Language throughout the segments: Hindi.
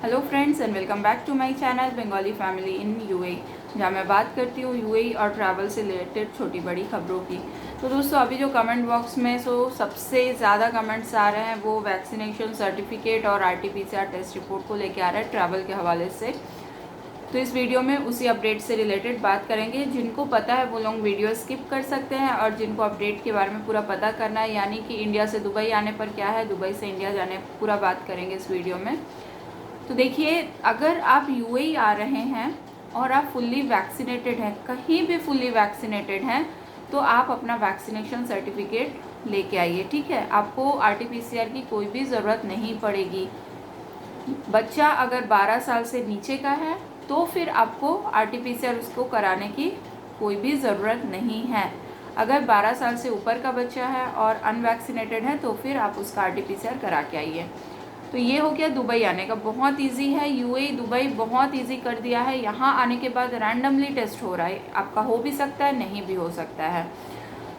Hello friends and welcome back to my channel Bengali family in UAE, जहाँ मैं बात करती हूँ यूएई और ट्रैवल से रिलेटेड छोटी बड़ी खबरों की। तो दोस्तों, अभी जो कमेंट बॉक्स में सबसे ज़्यादा कमेंट्स आ रहे हैं वो वैक्सीनेशन सर्टिफिकेट और आरटीपीसीआर टेस्ट रिपोर्ट को लेके आ रहा है ट्रैवल के हवाले से। तो इस वीडियो में उसी अपडेट से रिलेटेड बात करेंगे। जिनको पता है वो लोग वीडियो स्किप कर सकते हैं, और जिनको अपडेट के बारे में पूरा पता करना है, यानी कि इंडिया से दुबई आने पर क्या है, दुबई से इंडिया जाने पूरा बात करेंगे इस वीडियो में। तो देखिए, अगर आप यूएई आ रहे हैं और आप फुल्ली वैक्सीनेटेड हैं, कहीं भी फुल्ली वैक्सीनेटेड हैं, तो आप अपना वैक्सीनेशन सर्टिफिकेट लेके आइए। ठीक है, आपको आरटीपीसीआर की कोई भी ज़रूरत नहीं पड़ेगी। बच्चा अगर 12 साल से नीचे का है तो फिर आपको आरटीपीसीआर उसको कराने की कोई भी ज़रूरत नहीं है। अगर 12 साल से ऊपर का बच्चा है और अनवैक्सीनेटेड है तो फिर आप उसका आरटीपीसीआर करा के आइए। तो ये हो गया दुबई आने का। बहुत इजी है, यूएई दुबई बहुत इजी कर दिया है। यहाँ आने के बाद रैंडमली टेस्ट हो रहा है, आपका हो भी सकता है, नहीं भी हो सकता है।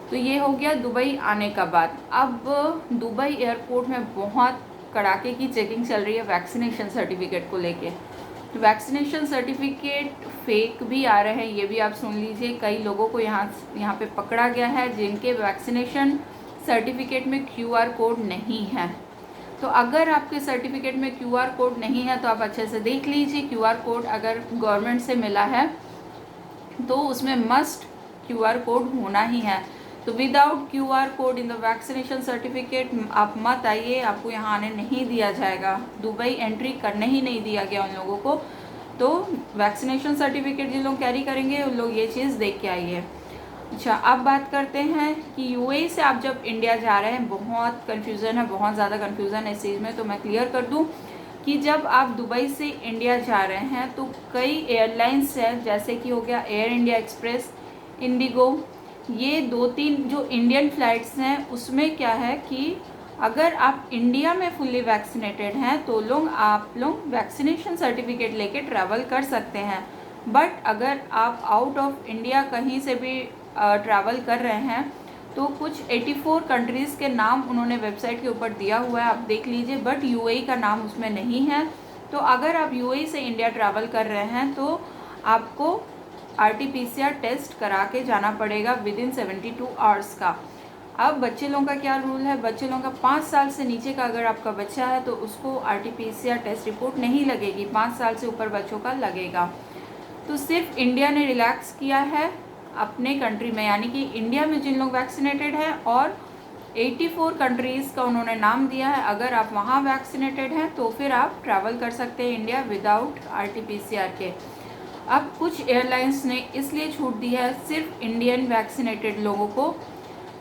तो ये हो गया दुबई आने का बाद। अब दुबई एयरपोर्ट में बहुत कड़ाके की चेकिंग चल रही है वैक्सीनेशन सर्टिफिकेट को लेके। वैक्सीनेशन सर्टिफिकेट फेक भी आ रहे हैं, ये भी आप सुन लीजिए। कई लोगों को यहाँ पे पकड़ा गया है जिनके वैक्सीनेशन सर्टिफिकेट में क्यूआर कोड नहीं है। तो अगर आपके सर्टिफिकेट में क्यूआर कोड नहीं है तो आप अच्छे से देख लीजिए। क्यूआर कोड अगर गवर्नमेंट से मिला है तो उसमें मस्ट क्यूआर कोड होना ही है। तो without QR code in the vaccination certificate आप मत आइए, आपको यहाँ आने नहीं दिया जाएगा। दुबई एंट्री करने ही नहीं दिया गया उन लोगों को। तो वैक्सीनेशन सर्टिफिकेट जिन लोग कैरी करेंगे उन लोग ये चीज़ देख के आइए। अच्छा, अब बात करते हैं कि यूएई से आप जब इंडिया जा रहे हैं, बहुत कन्फ्यूज़न है, बहुत ज़्यादा कन्फ्यूज़न है इस चीज़ में। तो मैं क्लियर कर दूं कि जब आप दुबई से इंडिया जा रहे हैं तो कई एयरलाइंस हैं, जैसे कि हो गया एयर इंडिया एक्सप्रेस, इंडिगो, ये 2-3 जो इंडियन फ़्लाइट्स हैं उसमें क्या है कि अगर आप इंडिया में फुल्ली वैक्सीनेटेड हैं तो आप लोग वैक्सीनेशन सर्टिफिकेट लेके ट्रैवल कर सकते हैं। बट अगर आप आउट ऑफ इंडिया कहीं से भी ट्रैवल कर रहे हैं तो कुछ 84 कंट्रीज़ के नाम उन्होंने वेबसाइट के ऊपर दिया हुआ है, आप देख लीजिए, बट यूएई का नाम उसमें नहीं है। तो अगर आप यूएई से इंडिया ट्रैवल कर रहे हैं तो आपको आरटीपीसीआर टेस्ट करा के जाना पड़ेगा विदिन 72 आवर्स का। अब बच्चे लोगों का क्या रूल है? बच्चे लोगों का 5 साल से नीचे का अगर आपका बच्चा है तो उसको आरटीपीसीआर टेस्ट रिपोर्ट नहीं लगेगी, 5 साल से ऊपर बच्चों का लगेगा। तो सिर्फ इंडिया ने रिलैक्स किया है अपने कंट्री में, यानी कि इंडिया में जिन लोग वैक्सीनेटेड हैं, और 84 कंट्रीज़ का उन्होंने नाम दिया है। अगर आप वहाँ वैक्सीनेटेड हैं तो फिर आप ट्रैवल कर सकते हैं इंडिया विदाउट आरटीपीसीआर के। अब कुछ एयरलाइंस ने इसलिए छूट दी है सिर्फ इंडियन वैक्सीनेटेड लोगों को,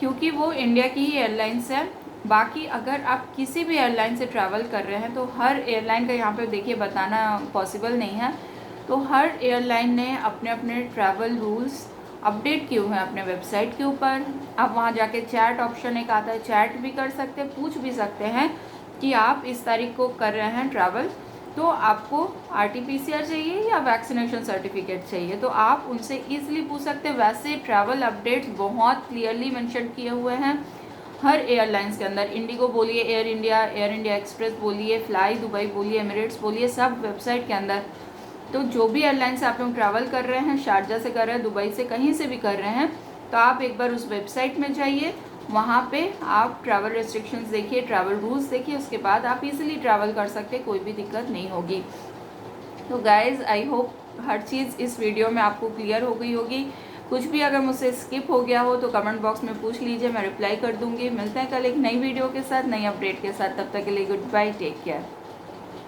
क्योंकि वो इंडिया की ही एयरलाइंस है। बाकी अगर आप किसी भी एयरलाइन से ट्रैवल कर रहे हैं तो हर एयरलाइन का यहाँ पे देखिए बताना पॉसिबल नहीं है। तो हर एयरलाइन ने अपने अपने ट्रैवल रूल्स अपडेट किए हुए हैं अपने वेबसाइट के ऊपर। आप वहाँ जाके चैट ऑप्शन एक आता है, चैट भी कर सकते हैं, पूछ भी सकते हैं कि आप इस तारीख को कर रहे हैं ट्रैवल, तो आपको आरटीपीसीआर चाहिए या वैक्सीनेशन सर्टिफिकेट चाहिए। तो आप उनसे ईजिली पूछ सकते हैं। वैसे ट्रैवल अपडेट्स बहुत क्लियरली मेंशन किए हुए हैं हर एयरलाइंस के अंदर। इंडिगो बोलिए, एयर इंडिया एक्सप्रेस बोलिए, फ्लाई दुबई बोलिए, एमिरेट्स बोलिए, सब वेबसाइट के अंदर। तो जो भी एयरलाइन से आप लोग ट्रैवल कर रहे हैं, शारजा से कर रहे हैं, दुबई से कहीं से भी कर रहे हैं, तो आप एक बार उस वेबसाइट में जाइए, वहाँ पे आप ट्रैवल रेस्ट्रिक्शंस देखिए, ट्रैवल रूल्स देखिए, उसके बाद आप इजीली ट्रैवल कर सकते हैं, कोई भी दिक्कत नहीं होगी। तो गाइज़, आई होप हर चीज़ इस वीडियो में आपको क्लियर हो गई होगी। कुछ भी अगर मुझसे स्किप हो गया हो तो कमेंट बॉक्स में पूछ लीजिए, मैं रिप्लाई कर दूँगी। मिलते हैं कल एक नई वीडियो के साथ, नई अपडेट के साथ। तब तक के लिए गुड बाय, टेक केयर।